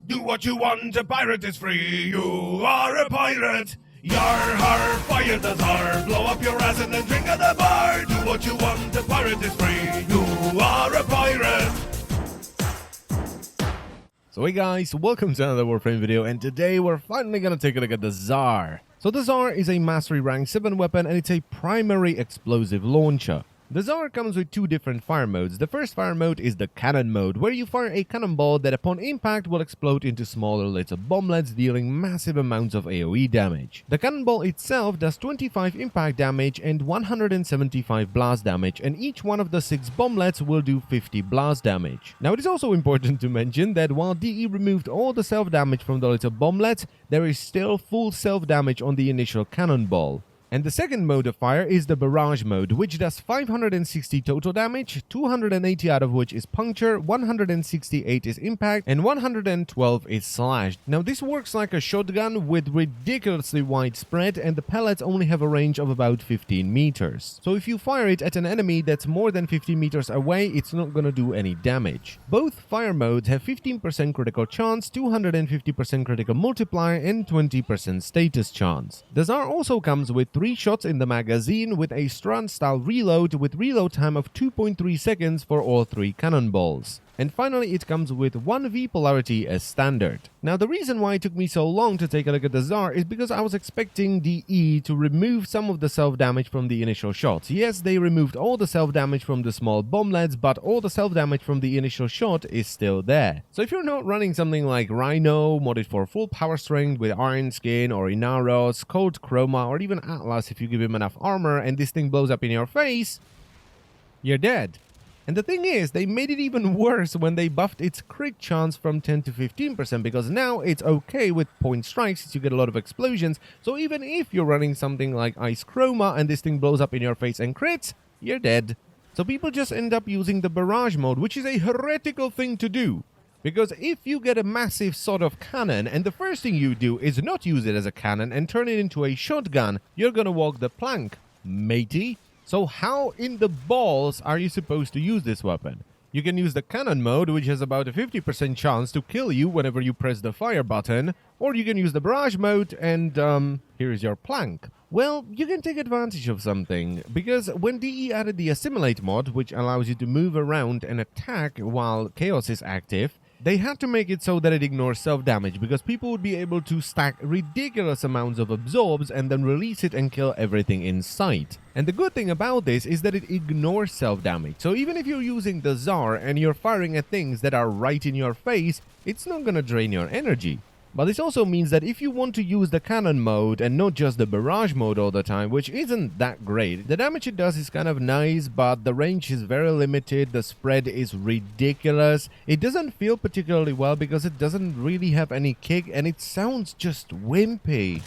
Do what you want, a pirate is free. You are a pirate. Yar har, fire the Zarr. Blow up your ass and then drink at the bar. Do what you want, a pirate is free. You are a pirate. So hey guys, welcome to another Warframe video, and today we're finally gonna take a look at the Zarr. So the Zarr is a Mastery Rank 7 weapon, and it's a primary explosive launcher. The Zarr comes with two different fire modes. The first fire mode is the cannon mode, where you fire a cannonball that upon impact will explode into smaller little bomblets, dealing massive amounts of AoE damage. The cannonball itself does 25 impact damage and 175 blast damage, and each one of the 6 bomblets will do 50 blast damage. Now it is also important to mention that while DE removed all the self-damage from the little bomblets, there is still full self-damage on the initial cannonball. And the second mode of fire is the barrage mode, which does 560 total damage, 280 out of which is puncture, 168 is impact, and 112 is slash. Now this works like a shotgun with ridiculously wide spread, and the pellets only have a range of about 15 meters. So if you fire it at an enemy that's more than 50 meters away, it's not gonna do any damage. Both fire modes have 15% critical chance, 250% critical multiplier, and 20% status chance. The Zarr also comes with 3 shots in the magazine with a strand-style reload with reload time of 2.3 seconds for all 3 cannonballs. And finally, it comes with 1V polarity as standard. Now, the reason why it took me so long to take a look at the Zarr is because I was expecting DE to remove some of the self-damage from the initial shots. Yes, they removed all the self-damage from the small bomblets, but all the self-damage from the initial shot is still there. So if you're not running something like Rhino, modded for full power strength with Iron Skin, or Inaros, Cold Chroma, or even Atlas if you give him enough armor and this thing blows up in your face, you're dead. And the thing is, they made it even worse when they buffed its crit chance from 10 to 15%, because now it's okay with point strikes since you get a lot of explosions. So even if you're running something like Ice Chroma and this thing blows up in your face and crits, you're dead. So people just end up using the barrage mode, which is a heretical thing to do. Because if you get a massive sort of cannon and the first thing you do is not use it as a cannon and turn it into a shotgun, you're gonna walk the plank, matey. So how in the balls are you supposed to use this weapon? You can use the cannon mode, which has about a 50% chance to kill you whenever you press the fire button, or you can use the barrage mode and here's your plank. Well, you can take advantage of something, because when DE added the Assimilate mod, which allows you to move around and attack while Chaos is active, they had to make it so that it ignores self-damage, because people would be able to stack ridiculous amounts of absorbs and then release it and kill everything in sight. And the good thing about this is that it ignores self-damage, so even if you're using the Zarr and you're firing at things that are right in your face, it's not gonna drain your energy. But this also means that if you want to use the cannon mode and not just the barrage mode all the time, which isn't that great, the damage it does is kind of nice, but the range is very limited, the spread is ridiculous, it doesn't feel particularly well because it doesn't really have any kick and it sounds just wimpy.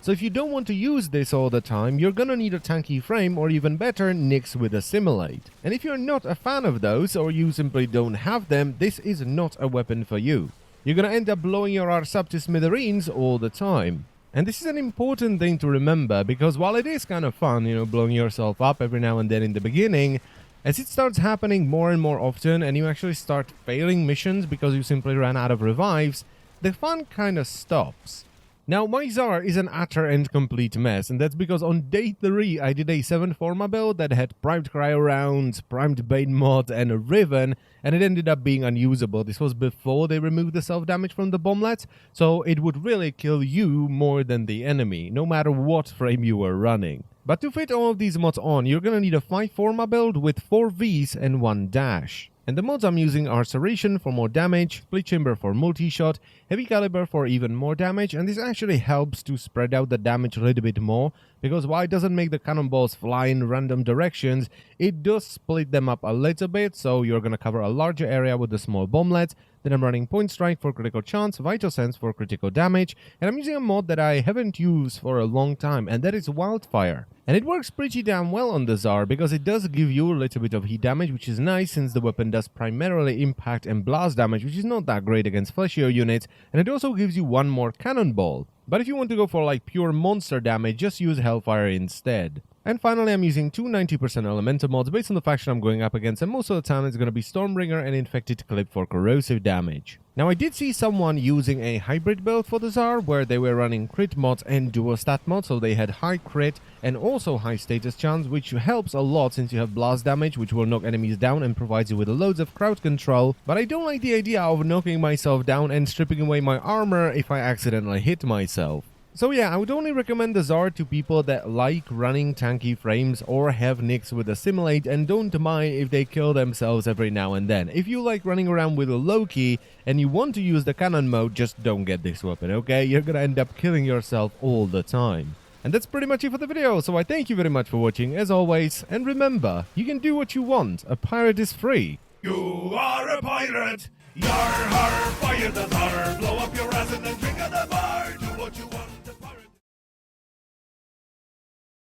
So if you don't want to use this all the time, you're gonna need a tanky frame, or even better, Nyx with Assimilate. And if you're not a fan of those, or you simply don't have them, this is not a weapon for you. You're gonna end up blowing your arse up to smithereens all the time. And this is an important thing to remember, because while it is kind of fun, you know, blowing yourself up every now and then in the beginning, as it starts happening more and more often and you actually start failing missions because you simply ran out of revives, the fun kind of stops. Now, my Zarr is an utter and complete mess, and that's because on day 3 I did a 7 Forma build that had primed cryo rounds, primed bane mod, and a riven, and it ended up being unusable. This was before they removed the self-damage from the bomblets, so it would really kill you more than the enemy, no matter what frame you were running. But to fit all of these mods on, you're gonna need a 5 Forma build with 4 Vs and 1 dash. And the mods I'm using are Serration for more damage, Split Chamber for multi-shot, Heavy Caliber for even more damage, and this actually helps to spread out the damage a little bit more, because while it doesn't make the cannonballs fly in random directions, it does split them up a little bit, so you're gonna cover a larger area with the small bomblets. Then I'm running Point Strike for critical chance, Vital Sense for critical damage, and I'm using a mod that I haven't used for a long time, and that is Wildfire. And it works pretty damn well on the Zarr, because it does give you a little bit of heat damage, which is nice since the weapon does primarily impact and blast damage, which is not that great against fleshier units, and it also gives you 1 more cannonball. But if you want to go for like pure monster damage, just use Hellfire instead. And finally, I'm using two 90% elemental mods based on the faction I'm going up against, and most of the time it's going to be Stormbringer and Infected Clip for corrosive damage. Now, I did see someone using a hybrid build for the Zarr, where they were running crit mods and dual stat mods, so they had high crit and also high status chance, which helps a lot since you have blast damage, which will knock enemies down and provides you with loads of crowd control. But I don't like the idea of knocking myself down and stripping away my armor if I accidentally hit myself. So yeah, I would only recommend the Zarr to people that like running tanky frames or have nicks with Assimilate and don't mind if they kill themselves every now and then. If you like running around with a Loki and you want to use the cannon mode, just don't get this weapon, okay? You're gonna end up killing yourself all the time. And that's pretty much it for the video, so I thank you very much for watching as always, and remember, you can do what you want, a pirate is free. You are a pirate! Yar har, fire the Zarr, blow up your ass and then drink at the bar!